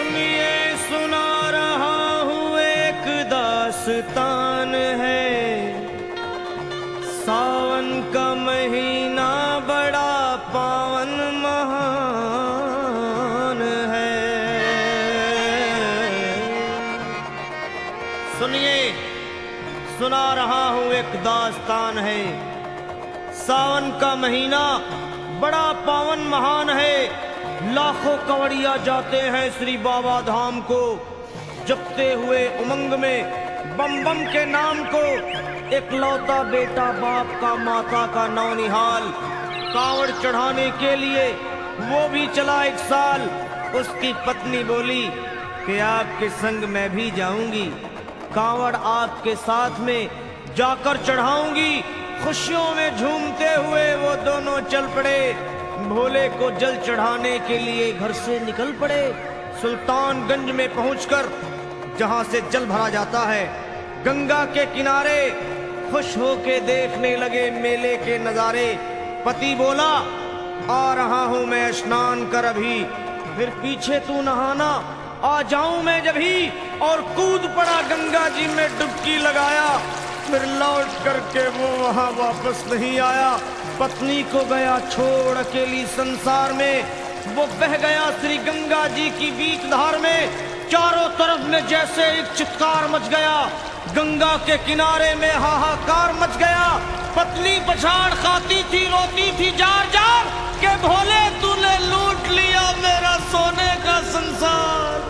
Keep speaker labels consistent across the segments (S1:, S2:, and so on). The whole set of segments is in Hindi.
S1: सुनिए सुना रहा हूँ एक दास्तान है। सावन का महीना बड़ा पावन महान है। सुनिए सुना रहा हूँ एक दास्तान है। सावन का महीना बड़ा पावन महान है। लाखों कवड़िया जाते हैं श्री बाबा धाम को, जपते हुए उमंग में बम बम के नाम को। एक लौता बेटा बाप का माता का नौनिहाल कांवड़ चढ़ाने के लिए वो भी चला एक साल। उसकी पत्नी बोली कि आपके संग मैं भी जाऊंगी, कांवड़ आपके साथ में जाकर चढ़ाऊंगी। खुशियों में झूमते हुए वो दोनों चल पड़े। भोले को जल चढ़ाने के लिए घर से निकल पड़े। सुल्तानगंज में पहुंचकर जहां से जल भरा जाता है, गंगा के किनारे खुश होके देखने लगे मेले के नजारे। पति बोला आ रहा हूं मैं स्नान कर अभी, फिर पीछे तू नहाना आ जाऊं मैं जभी। और कूद पड़ा गंगा जी में डुबकी लगाया। फिर लौट करके वो वहां वापस नहीं आया। पत्नी को गया छोड़ अकेली संसार में। वो बह गया श्री गंगा जी की बीच धार में। चारों तरफ में जैसे एक चित्कार मच गया, गंगा के किनारे में हाहाकार मच गया। पत्नी पछाड़ खाती थी, रोती थी जार जार के भोले तूने लूट लिया मेरा सोने का संसार।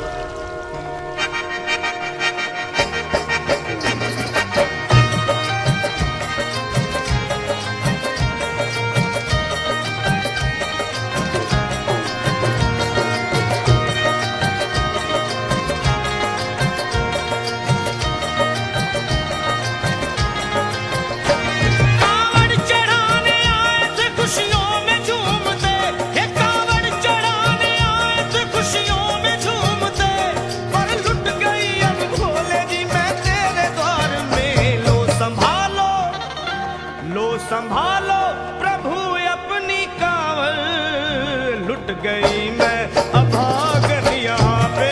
S1: संभालो प्रभु अपनी कांवड़, लुट गई मैं अभागन यहाँ पे,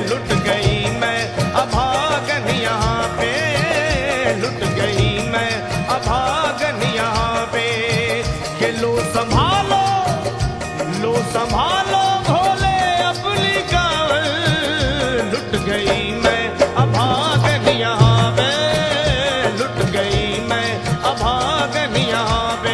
S1: लुट गई मैं अभागन यहाँ पे, लुट गई मैं अभागन यहाँ पे। के लो संभालो भोले अपनी कांवड़, लुट गई मैं अभागन यहाँ पे, लुट गई मैं अभागन यहाँ पे।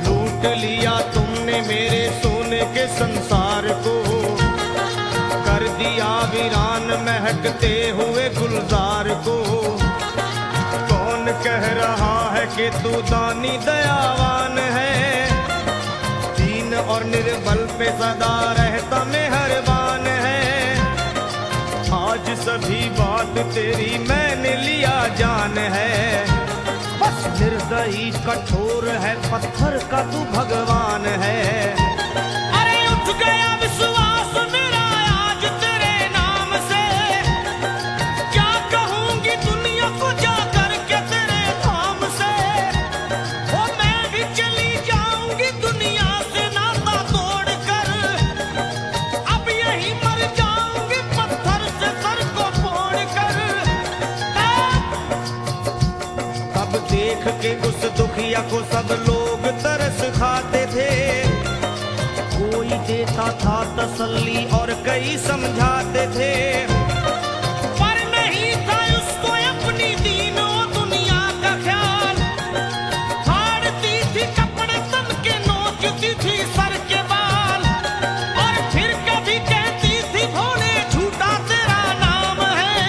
S1: लूट लिया तुमने मेरे सोने के संसार को, कर दिया वीरान महकते हुए गुलजार को। कौन कह रहा है कि तू दानी दयावान है, दीन और निर्बल पे सदा रहता मेहरबान है। आज सभी बात तेरी मैंने लिया जान है, बस निर्दयी कठोर है पत्थर का तू भगवान है। अरे उठ गया विश्वास मेरा आज तेरे नाम से, क्या कहूंगी दुनिया को जाकर के तेरे धाम से। ओ मैं भी चली जाऊंगी दुनिया से नाता तोड़कर, अब यही मर जाऊंगी पत्थर से सर को फोड़कर। अब देख के उस दुखिया को सब लोग तरस खाते थे, कोई देता था तसल्ली और कई समझाते थे। पर नहीं था उसको अपनी दीनों दुनिया का ख्याल, फाड़ती थी कपड़े तन के, नोचती थी सर के बाल। और फिर कभी कहती थी भोले झूठा तेरा नाम है,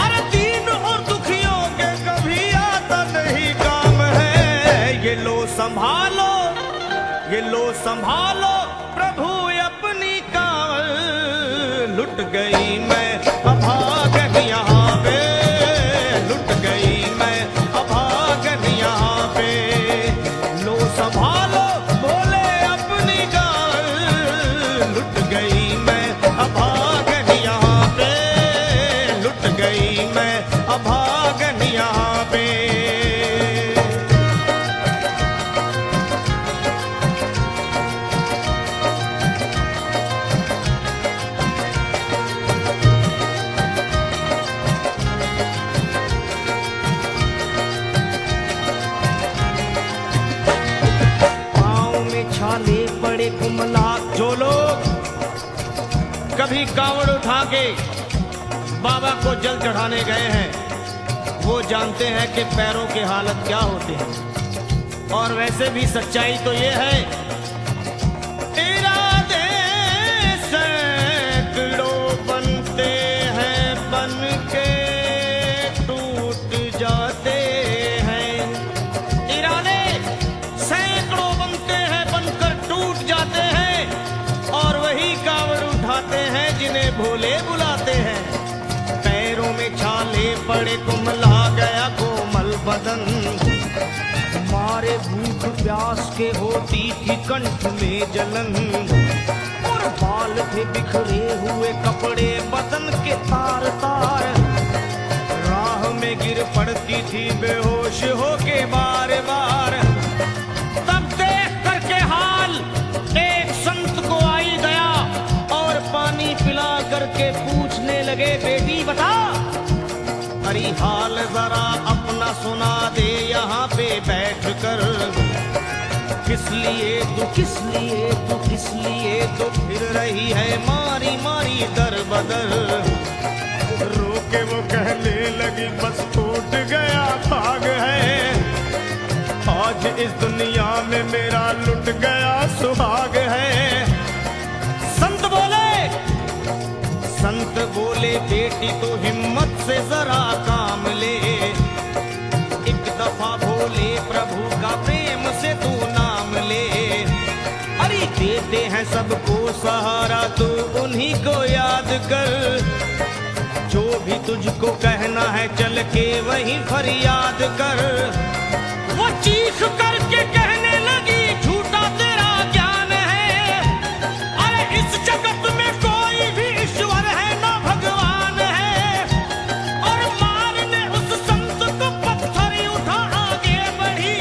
S1: अरे दीन और दुखियों के कभी आता नहीं काम है। ये लो संभालो प्रभु अपनी कांवड़, लुट गई मैं अभागन यहाँ पे, लुट गई मैं अभागन यहाँ पड़े कुमला। जो लोग कभी कांवड़ उठा के बाबा को जल चढ़ाने गए हैं वो जानते हैं कि पैरों के हालत क्या होते हैं। और वैसे भी सच्चाई तो ये है, इरादे सैकड़ों बनते हैं बन के टूट जाते हैं। इरादे सैकड़ों बनते हैं बनकर टूट जाते हैं। और वही कांवड़ उठाते हैं जिन्हें भोले बुलाते हैं। पैरों में छाले पड़े कुमला गया कोमल बदन। मारे भूख प्यास के होती थी कंठ में जलन। और बाल थे बिखरे हुए कपड़े बदन के तार तार। राह में गिर पड़ती थी बेहोश होके बार बार। तब देख करके हाल एक संत को आई दया और पानी पिला करके पूछने लगे, बेटी बता अरे हाल जरा अपना सुना दे यहाँ पे बैठ कर। किस लिए तू फिर रही है मारी मारी दर बदर। रोके वो कहने लगी बस टूट गया भाग है। आज इस दुनिया में मेरा लुट गया सुहाग है। संत बोले बेटी तो हिम्मत से जरा काम ले। एक दफा भोले प्रभु का प्रेम से तू नाम ले। अरे देते हैं सबको सहारा तू उन्हीं को याद कर। जो भी तुझको कहना है चल के वहीं फरियाद कर। वो चीख करके कहने लगी झूठा तेरा ज्ञान है। अरे इस जगत में कोई भी ईश्वर है ना भगवान है। और मारने उस संत को पत्थर उठा आगे बढ़ी।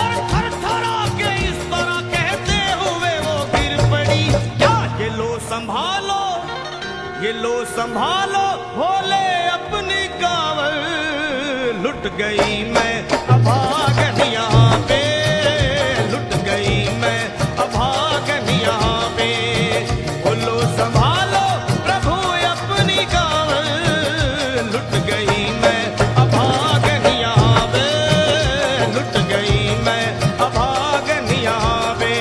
S1: और थर थरा के इस तरह कहते हुए वो गिर पड़ी। क्या ये लो संभालो भोले अपनी कांवड़। लुट गई मैं अभागन यहाँ पे। लुट गई मैं अभागन यहाँ पे। बोलो संभालो प्रभु अपनी कांवड़। लुट गई मैं अभागन यहाँ पे। लुट गई मैं अभागन यहाँ पे।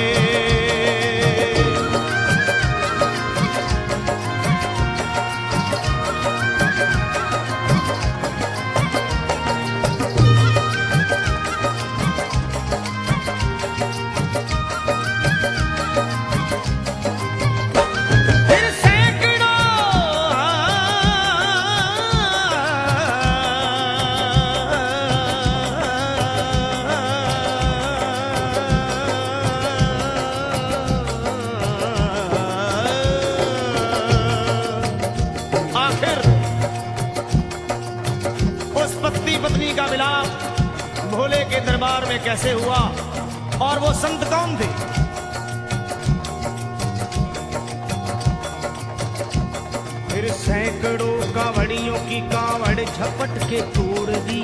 S1: पत्नी का मिलाप भोले के दरबार में कैसे हुआ और वो संत कौन थे? फिर सैकड़ों कांवड़ियों की कांवड़ झपट के तोड़ दी।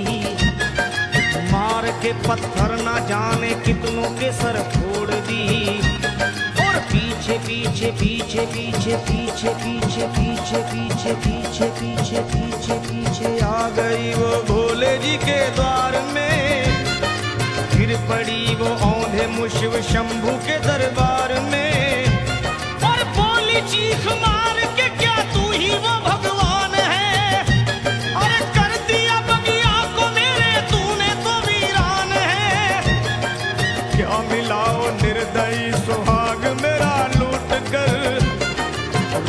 S1: मार के पत्थर ना जाने कितनों के सर फोड़ दी। और पीछे पीछे पीछे पीछे पीछे पीछे पीछे पीछे पीछे पीछे पीछे पीछे आ गई वो भोले जी के द्वार में। फिर पड़ी वो औंधे मुशिव शंभू के दरबार में। और बोली चीख मार के क्या तू ही वो भगवान है? अरे कर दिया बगिया को मेरे तूने तो वीरान है। क्या मिलाओ निर्दयी सुहाग मेरा लूट कर।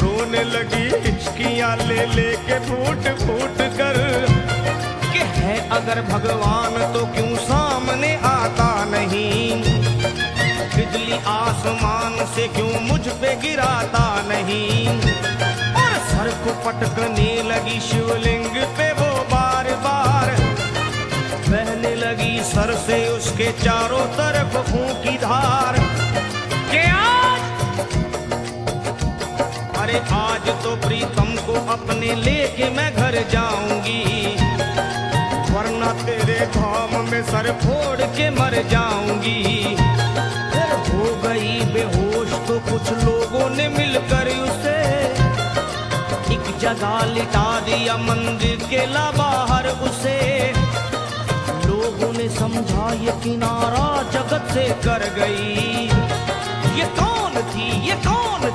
S1: रोने लगी हिचकियां ले लेके फूट फूट कर। कि है अगर भगवान तो क्यों सामने आता नहीं? बिजली आसमान से क्यों मुझ पे गिराता नहीं? और सर को पटकने लगी शिवलिंग पे वो बार बार। बहने लगी सर से उसके चारों तरफ खून की धार। के आज तो प्रीतम को अपने लेके मैं घर जाऊंगी। वरना तेरे धाम में सर फोड़ के मर जाऊंगी। फिर हो गई बेहोश तो कुछ लोगों ने मिलकर उसे एक जगह लिटा दिया, मंदिर के ला बाहर उसे। लोगों ने समझा ये किनारा जगत से कर गई। ये कौन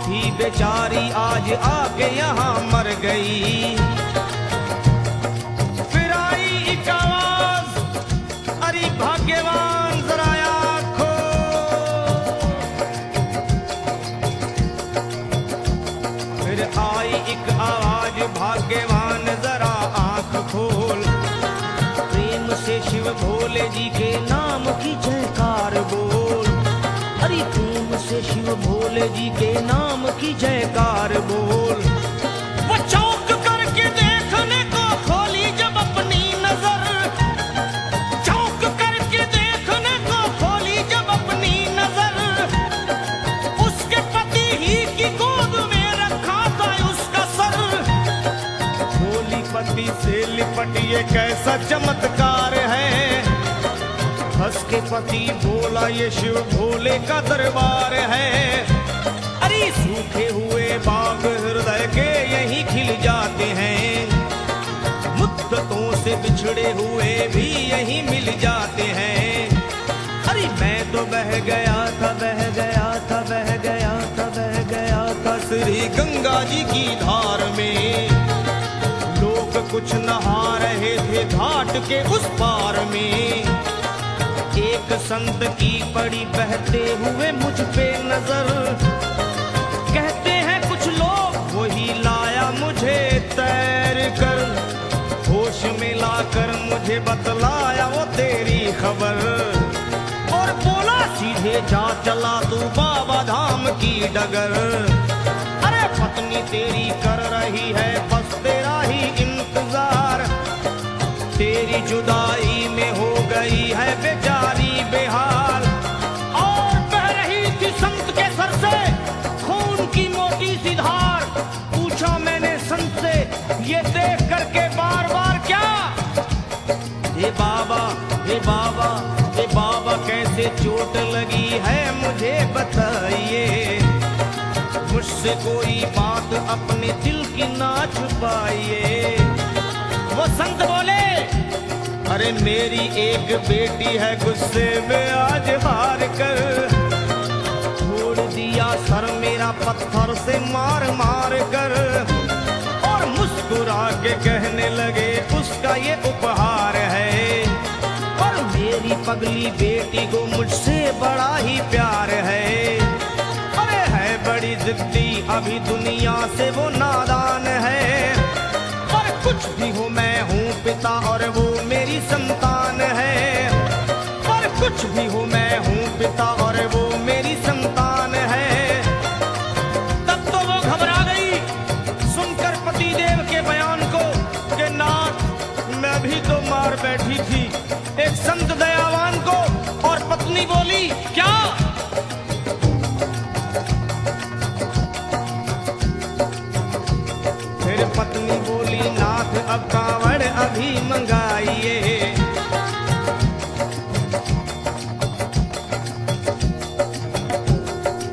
S1: थी बेचारी, आज आके यहाँ मर गई। फिर आई एक आवाज, अरे भाग्यवान जरा आँखो। फिर आई एक आवाज, भाग्यवान जरा आँख खोल। प्रेम से शिव भोले जी के नाम की जयकार बोल। अरे प्रेम से शिव भोले जी के नाम की जयकार बोल। वो चौंक करके देखने को खोली जब अपनी नजर, चौंक करके देखने को खोली जब अपनी नजर। उसके पति ही की गोद में रखा था उसका सर। भोली पति से लिपट ये कैसा चमत्कार है। हंस के पति बोला ये शिव भोले का दरबार है। अरे सूखे हुए बाग हृदय के यहीं खिल जाते हैं। मुद्दतों से बिछड़े हुए भी यहीं मिल जाते हैं। अरे मैं तो बह गया था, बह गया था, बह गया था, बह गया था श्री गंगा जी की धार में। लोग कुछ नहा रहे थे घाट के उस पार में। एक संत की पड़ी बहते हुए मुझ पे नजर। कहते हैं कुछ लोग वही लाया मुझे तैर कर। होश में लाकर मुझे बतलाया वो तेरी खबर। और बोला सीधे जा चला तू बाबा धाम की डगर। अरे पत्नी तेरी कर रही है बस तेरा ही इंतजार। तेरी जुदाई में हो गई है बेचारी बेहाल। और बह रही थी संत के सर से खून की मोटी सी धार। पूछा मैंने संत से ये देख करके बार बार क्या। हे बाबा, हे बाबा, हे बाबा कैसे चोट लगी है मुझे बताइए। मुझसे कोई बात अपने दिल की ना छुपाइए। वो संत बोले अरे मेरी एक बेटी है गुस्से में आज हार कर। छोड़ दिया सर मेरा पत्थर से मार मार कर। और मुस्कुरा के कहने लगे उसका ये उपहार है। और मेरी पगली बेटी को मुझसे बड़ा ही प्यार है। अरे है बड़ी जिद्दी अभी दुनिया से वो नादान है। कुछ भी हो मैं हूँ पिता और वो मेरी संतान है। पर कुछ भी हो मैं हूँ पिता और वो मेरी संतान है। तब तो वो घबरा गई सुनकर पति देव के बयान को कि नाथ मैं भी तो मार बैठी थी एक संत दयावान को। और पत्नी बोली क्या। फिर पत्नी बोली नाथ अब कांवड़ अभी मंगाइए।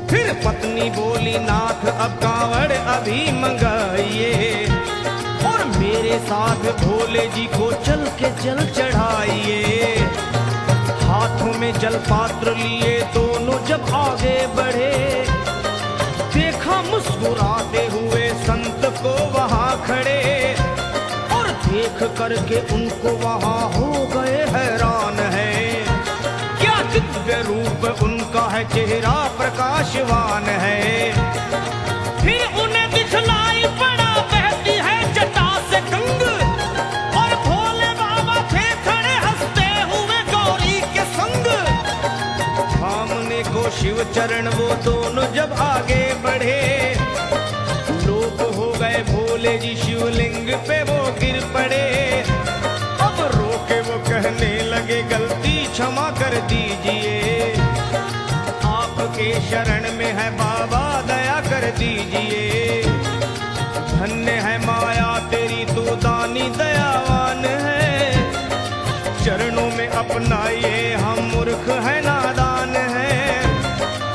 S1: फिर पत्नी बोली नाथ अब कांवड़ अभी मंगाइए। और मेरे साथ भोले जी को चल के जल चढ़ाइए। हाथों में जल पात्र लिए दोनों जब आगे बढ़े। देखा मुस्कुराते हुए संत को वहाँ खड़े। और देख करके उनको वहाँ हो गए हैरान है। क्या दिव्य रूप उनका है, चेहरा प्रकाशवान है। फिर उन्हें दिखलाई पड़ा बहती है जटा से गंग। और भोले बाबा थे खड़े हंसते हुए गौरी के संग। सामने को शिव चरण वो दोनों जब आगे बढ़े। लोग हो गए भोले जी शिवलिंग पे वो गिर पड़े। अब रोके वो कहने लगे गलती क्षमा कर दीजिए। आपके शरण में है बाबा दया कर दीजिए। धन्य है माया तेरी तू दानी दयावान है। चरणों में अपनाइए हम मूर्ख है नादान है।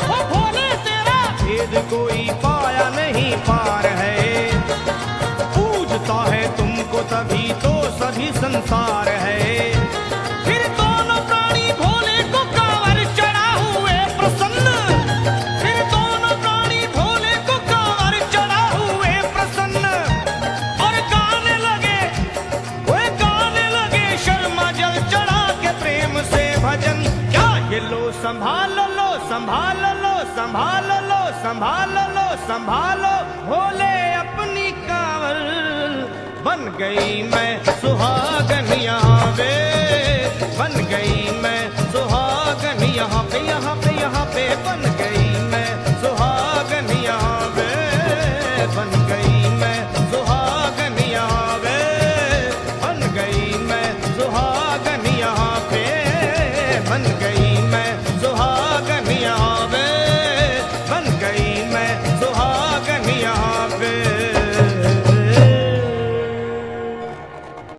S1: ओ भोले तेरा संभाल लो संभाल लो संभाल लो संभाल लो संभालो भोले अपनी कांवर बन गई मैं सुहागन यहाँ वे बन गई